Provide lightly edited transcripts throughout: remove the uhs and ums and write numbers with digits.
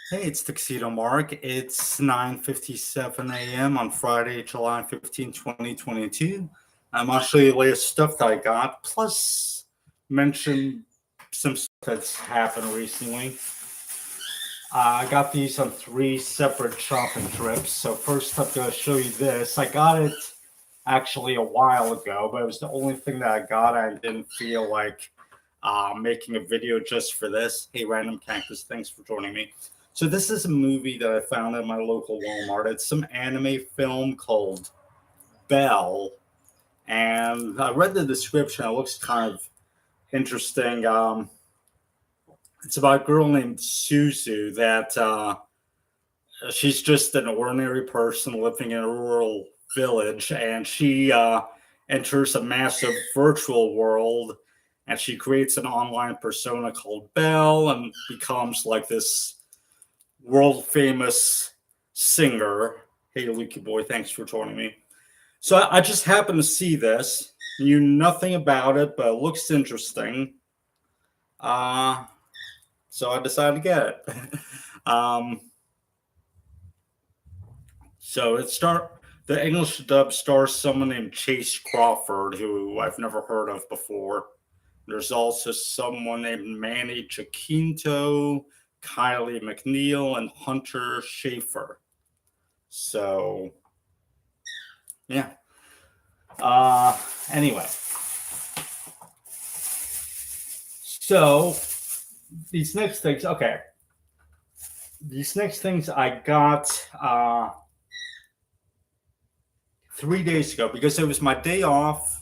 Hey, it's Tuxedo Mark. It's 9:57 a.m. on Friday, July 15, 2022. I'm going to show you the latest stuff that I got, plus mention some stuff that's happened recently. I got these on three separate shopping trips. So first, I'm going to show you this. I got it actually a while ago, but it was the only thing that I got. I didn't feel like making a video just for this. Hey, Random Cactus, thanks for joining me. So this is a movie that I found at my local Walmart. It's some anime film called Belle, and I read the description. It looks kind of interesting. It's about a girl named Suzu that she's just an ordinary person living in a rural village, and she enters a massive virtual world, and she creates an online persona called Belle and becomes like this world famous singer. Hey, Lukey boy, thanks for joining me. So I just happened to see this, knew nothing about it, but it looks interesting. Uh, so I decided to get it. um, So the English dub stars someone named Chase Crawford, who I've never heard of before. There's also someone named Manny Jacinto, Kylie McNeil, and Hunter Schaefer. So yeah. Anyway, so these next things, okay. These next things I got 3 days ago because it was my day off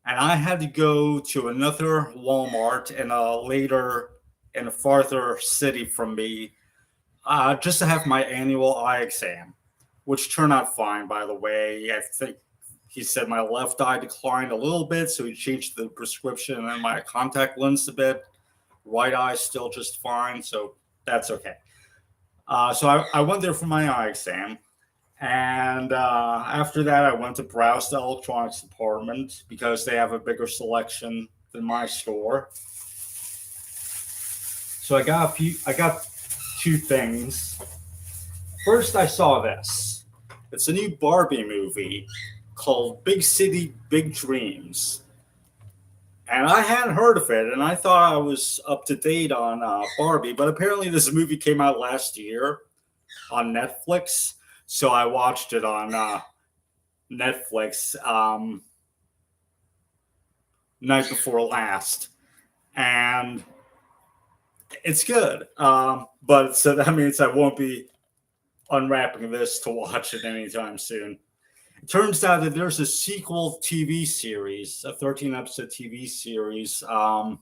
and I had to go to another Walmart in a farther city from me, just to have my annual eye exam, which turned out fine, by the way. I think he said my left eye declined a little bit, so he changed the prescription and then my contact lens a bit. Right eye still just fine, so that's okay. So I went there for my eye exam. And after that, I went to browse the electronics department because they have a bigger selection than my store. So I got two things. First, I saw this. It's a new Barbie movie called Big City, Big Dreams. And I hadn't heard of it, and I thought I was up to date on Barbie, but apparently this movie came out last year on Netflix. So I watched it on Netflix night before last, and it's good. But so that means I won't be unwrapping this to watch it anytime soon. It turns out that there's a sequel TV series, a 13 episode TV series called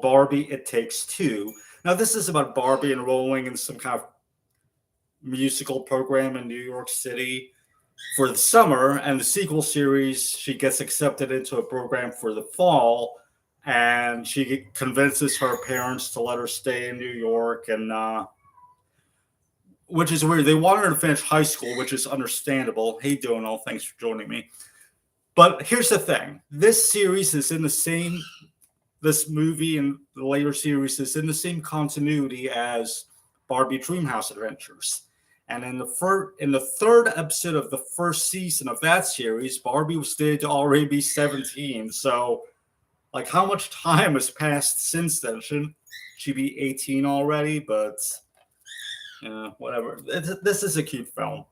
Barbie It Takes Two. Now, this is about Barbie enrolling in some kind of musical program in New York City for the summer, and the sequel series, she gets accepted into a program for the fall, and she convinces her parents to let her stay in New York, and which is weird. They want her to finish high school, which is understandable. Hey, Donal, thanks for joining me. But here's the thing: this series is in the same. This movie and the later series is in the same continuity as Barbie Dreamhouse Adventures. And in the third episode of the first season of that series, Barbie was stated to already be 17. So, like, how much time has passed since then? Shouldn't she be 18 already? But whatever. This is a cute film.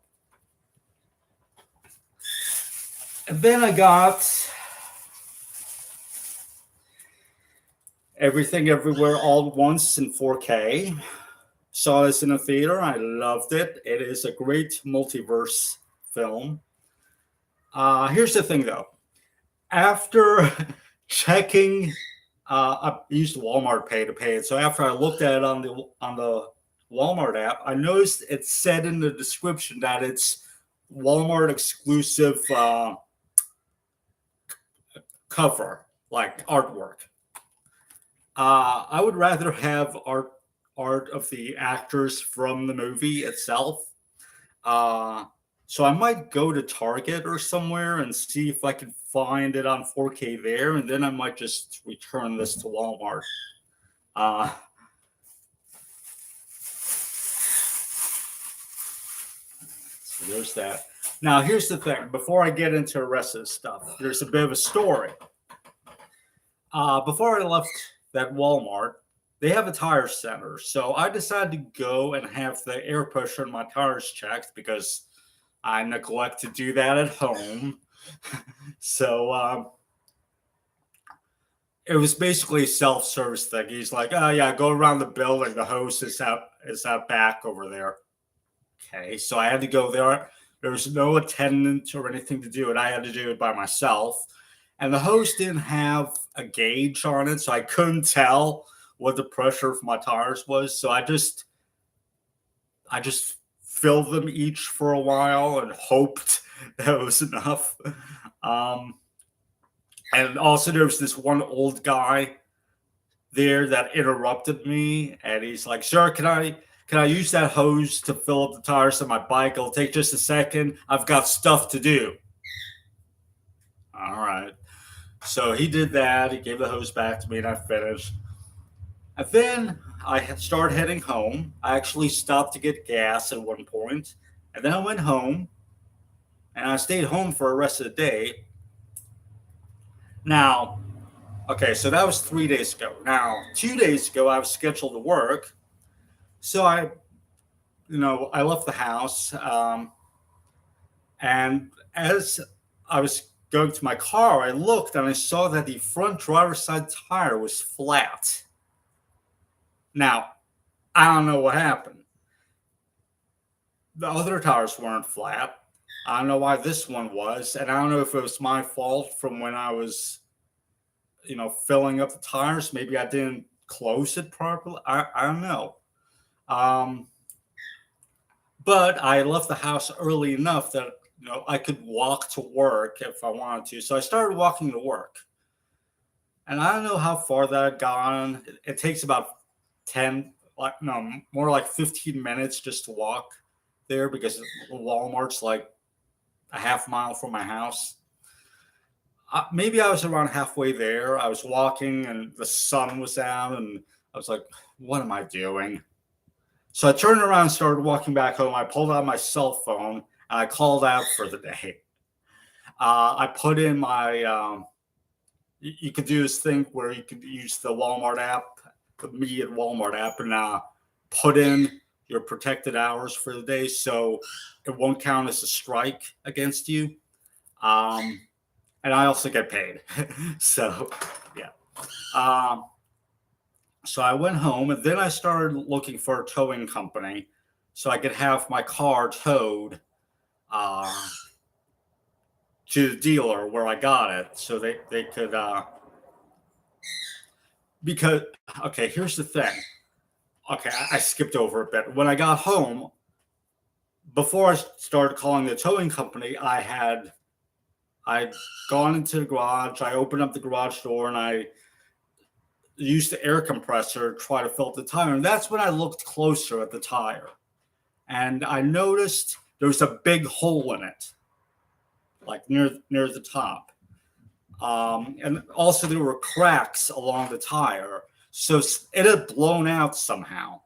And then I got Everything Everywhere All at Once in 4K. Saw this in a theater. I loved it. It is a great multiverse film. Here's the thing, though. After checking, I used Walmart Pay to pay it. So after I looked at it on the Walmart app, I noticed it said in the description that it's Walmart exclusive cover, like artwork. I would rather have art of the actors from the movie itself. So I might go to Target or somewhere and see if I can find it on 4K there, and then I might just return this to Walmart. Uh, So there's that. Now, here's the thing. Before I get into the rest of the stuff, there's a bit of a story. Before I left that Walmart, they have a tire center. So I decided to go and have the air pressure in my tires checked because I neglect to do that at home. So it was basically a self-service thing. He's like, "Oh yeah, go around the building. The hose is out back over there." Okay, so I had to go there. There was no attendant or anything to do it. I had to do it by myself. And the hose didn't have a gauge on it, so I couldn't tell what the pressure of my tires was. So I just filled them each for a while and hoped that was enough. Um, and also there was this one old guy there that interrupted me, and he's like, "Sir, can I use that hose to fill up the tires of my bike? It'll take just a second. I've got stuff to do." All right. So he did that. He gave the hose back to me, and I finished. And then I had started heading home. I actually stopped to get gas at one point, and then I went home, and I stayed home for the rest of the day. Now, okay, so that was 3 days ago. Now, 2 days ago, I was scheduled to work, so I left the house, and as I was going to my car, I looked and I saw that the front driver's side tire was flat. Now, I don't know what happened. The other tires weren't flat. I don't know why this one was, and I don't know if it was my fault from when I was, filling up the tires. Maybe I didn't close it properly. I don't know. Um, but I left the house early enough that I could walk to work if I wanted to. So I started walking to work, and I don't know how far that had gone. It takes about 10, like no, more like 15 minutes just to walk there because Walmart's like a half mile from my house. Maybe I was around halfway there. I was walking and the sun was out, and I was like, "What am I doing?" So I turned around and started walking back home. I pulled out my cell phone and I called out for the day. I put in my, you could do this thing where you could use the Walmart app, the Me at Walmart app, and put in your protected hours for the day so it won't count as a strike against you. And I also get paid. So, yeah. So I went home and then I started looking for a towing company so I could have my car towed to the dealer where I got it so they could, because, okay, here's the thing. Okay, I skipped over a bit. When I got home, before I started calling the towing company, I'd gone into the garage. I opened up the garage door and I used the air compressor to try to fill up the tire. And that's when I looked closer at the tire. And I noticed there was a big hole in it, like near the top. And also there were cracks along the tire. So it had blown out somehow.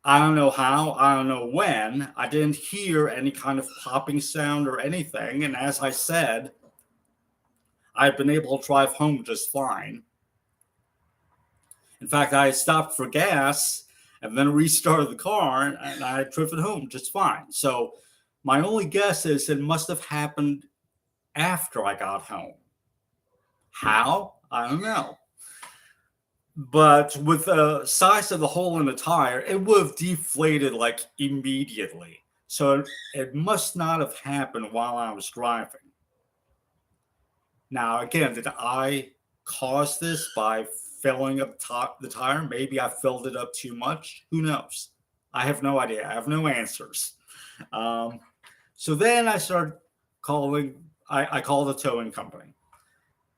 I don't know how, I don't know when. I didn't hear any kind of popping sound or anything. And as I said, I've been able to drive home just fine. In fact, I stopped for gas and then restarted the car and I drove it home just fine. So my only guess is it must have happened after I got home. How? I don't know. But with the size of the hole in the tire, it would have deflated like immediately. So it must not have happened while I was driving. Now, again, did I cause this by filling up the tire? Maybe I filled it up too much. Who knows? I have no idea. I have no answers. So then I started calling. I called the towing company.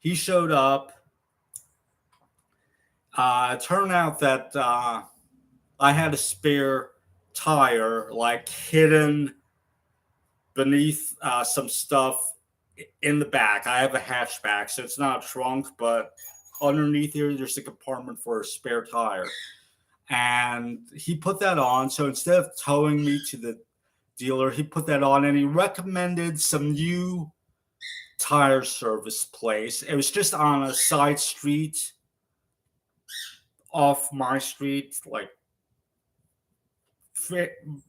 He showed up. It turned out that I had a spare tire like hidden beneath some stuff in the back. I have a hatchback, so it's not a trunk, but underneath here, there's a compartment for a spare tire. And he put that on. So instead of towing me to dealer. He put that on and he recommended some new tire service place. It was just on a side street off my street, like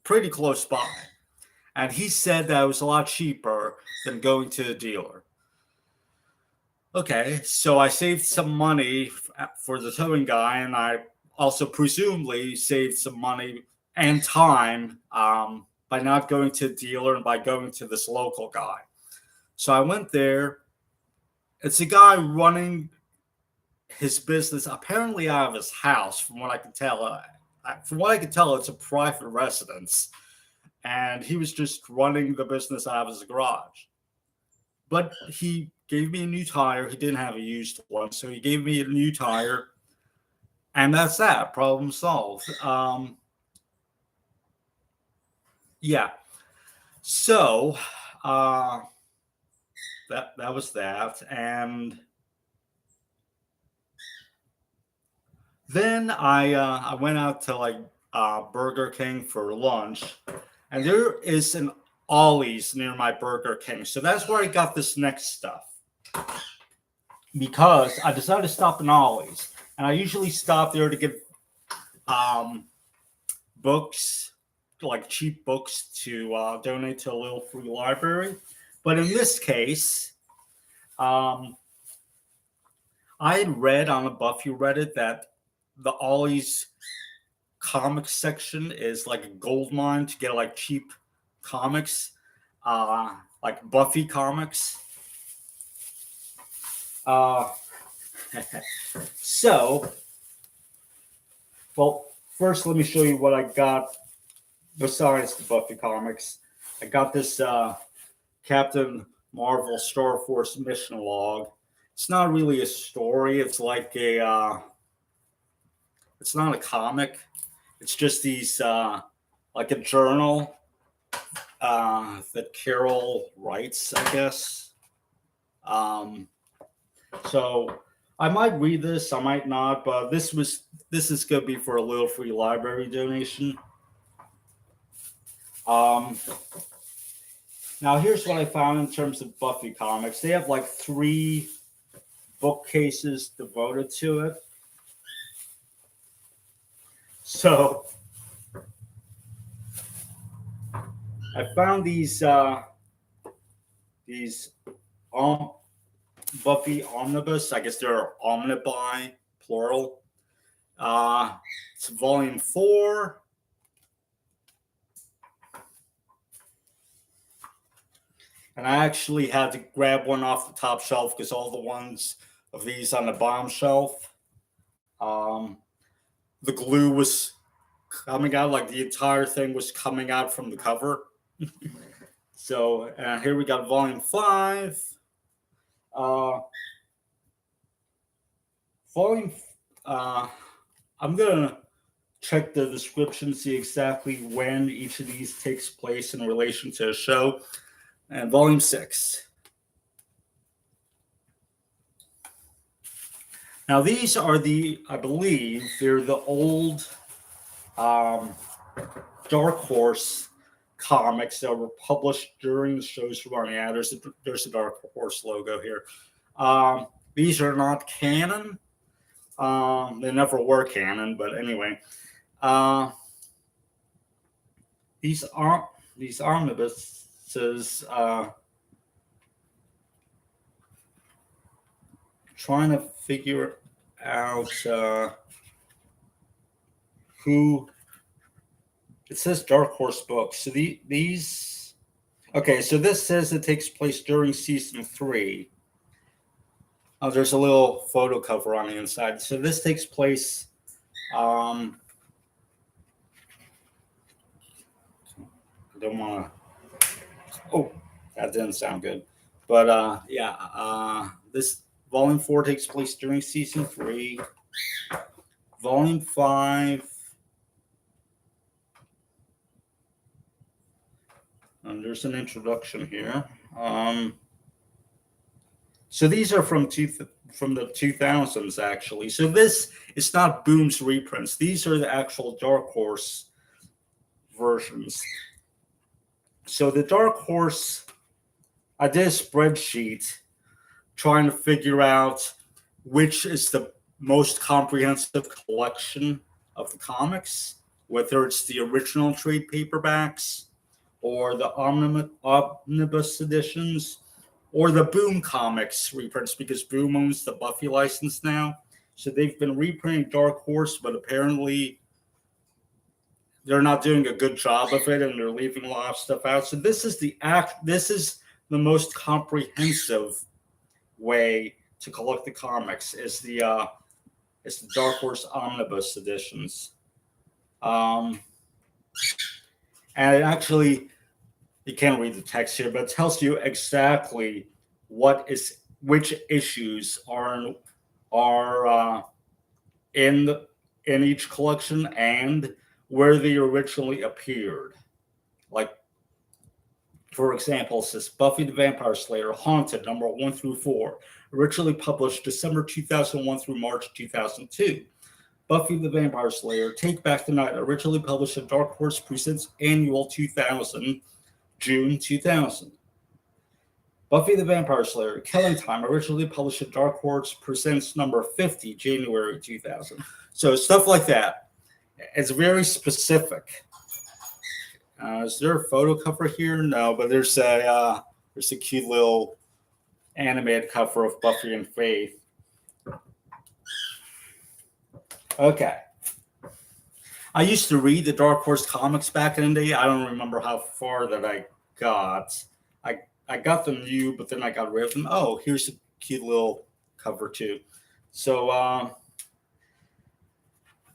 pretty close by. And he said that it was a lot cheaper than going to the dealer. Okay, so I saved some money for the towing guy, and I also presumably saved some money and time by not going to the dealer and by going to this local guy. So I went there. It's a guy running his business apparently out of his house, from what I can tell. It's a private residence, and he was just running the business out of his garage. But he gave me a new tire. He didn't have a used one, so he gave me a new tire, and that's that. Problem solved. Yeah. So that was that, and then I went out to like Burger King for lunch, and there is an Ollie's near my Burger King, so that's where I got this next stuff. Because I decided to stop in Ollie's, and I usually stop there to get books, like cheap books, to donate to a little free library. But in this case, I had read on a Buffy Reddit that the Ollie's comics section is like a gold mine to get like cheap comics, like Buffy comics. So, well, first let me show you what I got besides the Buffy comics. I got this Captain Marvel Star Force mission log. It's not really a story. It's like it's not a comic. It's just these, like a journal that Carol writes, I guess. So I might read this, I might not, but this is gonna be for a little free library donation. Now here's what I found in terms of Buffy comics. They have like 3 bookcases devoted to it. So I found these Buffy Omnibus. I guess they're Omnibuy, plural. It's volume 4. And I actually had to grab one off the top shelf because all the ones of these on the bottom shelf, the glue was coming out, like the entire thing was coming out from the cover. So here we got volume 5. I'm gonna check the description, see exactly when each of these takes place in relation to a show. And volume 6. Now these are I believe they're the old Dark Horse comics that were published during the show's run. Yeah, there's a Dark Horse logo here. These are not canon. They never were canon, but anyway. These omnibuses, trying to figure out who. It says Dark Horse Books. So these. Okay, so this says it takes place during season 3. Oh, there's a little photo cover on the inside. So this takes place. I don't want to. Oh, that didn't sound good. But yeah, this volume 4 takes place during season 3. Volume 5. And there's an introduction here. So these are from the 2000s, actually. So this is not Boom's reprints. These are the actual Dark Horse versions. So the Dark Horse, I did a spreadsheet trying to figure out which is the most comprehensive collection of the comics, whether it's the original trade paperbacks or the omnibus editions or the Boom Comics reprints, because Boom owns the Buffy license now. So they've been reprinting Dark Horse, but apparently they're not doing a good job of it, and they're leaving a lot of stuff out. So this is the most comprehensive way to collect the comics is the Dark Horse omnibus editions. And it actually, you can't read the text here, but it tells you exactly which issues are in each collection and where they originally appeared. Like, for example, it says Buffy the Vampire Slayer Haunted number 1 through 4, originally published December 2001 through March 2002. Buffy the Vampire Slayer Take Back the Night, originally published in Dark Horse Presents Annual 2000, June 2000. Buffy the Vampire Slayer Killing Time, originally published in Dark Horse Presents number 50, January 2000. So stuff like that. It's very specific. Is there a photo cover here? No, but there's a cute little animated cover of Buffy and Faith. Okay. I used to read the Dark Horse comics back in the day. I don't remember how far that I got. I got them new, but then I got rid of them. Oh, here's a cute little cover too. So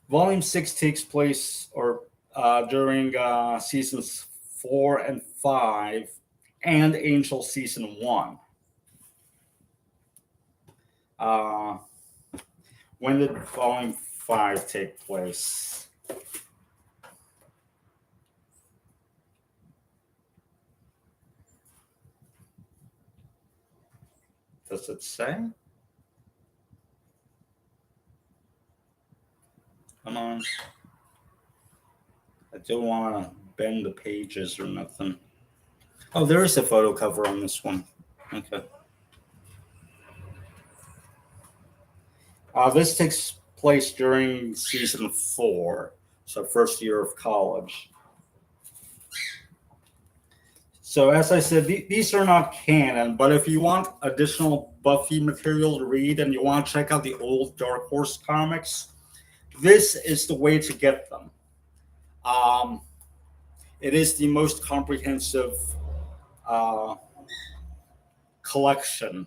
Volume 6 takes place during seasons 4 and 5 and Angel season 1. When did Volume 5 take place? Does it say? Come on. I don't want to bend the pages or nothing. Oh, there is a photo cover on this one. Okay. This takes place during season 4, so first year of college. So as I said, these are not canon, but if you want additional Buffy material to read and you want to check out the old Dark Horse comics, this is the way to get them. It is the most comprehensive collection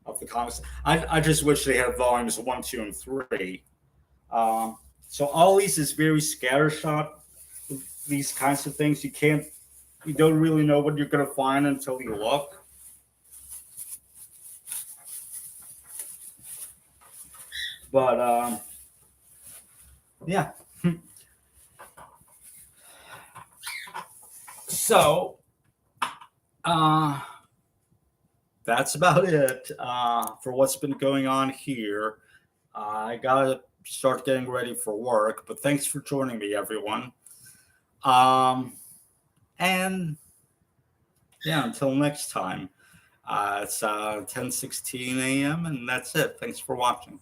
of the comics. I just wish they had volumes 1, 2, and 3. So all these is very scattershot. These kinds of things you don't really know what you're going to find until you look. But yeah. So that's about it for what's been going on here. I gotta start getting ready for work, but thanks for joining me, everyone. And yeah, until next time. It's 10:16 a.m. and that's it. Thanks for watching.